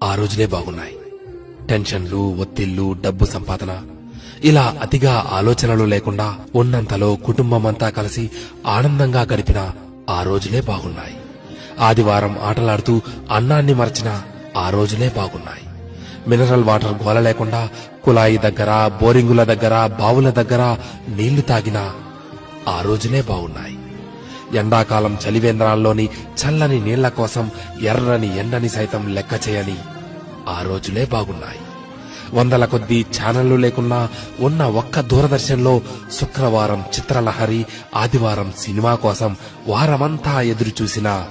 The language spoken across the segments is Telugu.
ఆ రోజులే బాగున్నాయి. టెన్షన్లు, ఒత్తిళ్లు, డబ్బు సంపాదన ఇలా అతిగా ఆలోచనలు లేకుండా ఉన్నంతలో కుటుంబమంతా కలిసి ఆనందంగా గడిపిన ఆ రోజులే బాగున్నాయి. ఆదివారం ఆటలాడుతూ అన్నాన్ని మరచిన ఆ రోజులే బాగున్నాయి. మినరల్ వాటర్ గోల లేకుండా కుళాయి దగ్గర, బోరింగుల దగ్గర, బావుల దగ్గర నీళ్లు తాగిన ఆ రోజులే బాగున్నాయి. ఎండాకాలం చలివేంద్రాల్లోని చల్లని నీళ్ల కోసం ఎర్రని ఎండని సైతం లెక్క చేయని ఆ రోజులే బాగున్నాయి. వందల కొద్దీ ఛానళ్లు లేకున్నా ఉన్న ఒక్క దూరదర్శన్లో శుక్రవారం చిత్రలహరి, ఆదివారం సినిమా కోసం వారమంతా ఎదురు చూసిన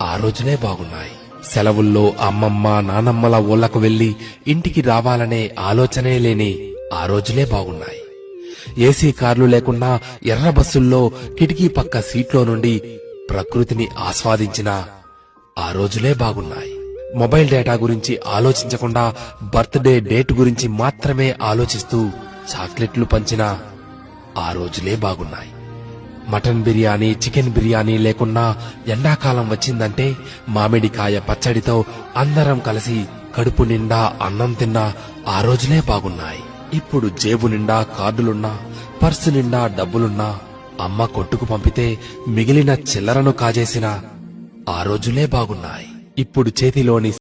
ఆ రోజులే బాగున్నాయి. సెలవుల్లో అమ్మమ్మ, నానమ్మల ఊళ్లకు వెళ్లి ఇంటికి రావాలనే ఆలోచనే లేని ఆ రోజులే బాగున్నాయి. ఏసీ కార్లు లేకున్నా ఎర్ర బస్సుల్లో కిటికీ పక్క సీట్లో నుండి ప్రకృతిని ఆస్వాదించిన ఆ రోజులే బాగున్నాయి. మొబైల్ డేటా గురించి ఆలోచించకుండా బర్త్డే డేట్ గురించి మాత్రమే ఆలోచిస్తూ చాక్లెట్లు పంచిన ఆ రోజులే బాగున్నాయి. మటన్ బిర్యానీ, చికెన్ బిర్యానీ లేకున్నా ఎండాకాలం వచ్చిందంటే మామిడికాయ పచ్చడితో అందరం కలిసి కడుపు నిండా అన్నం తిన్న ఆ రోజులే బాగున్నాయి. ఇప్పుడు జేబు నిండా కార్డులున్నా, పర్సు నిండా డబ్బులున్నా అమ్మ కొట్టుకు పంపితే మిగిలిన చిల్లరను కాజేసిన ఆ రోజులే బాగున్నాయి. ఇప్పుడు చేతిలోని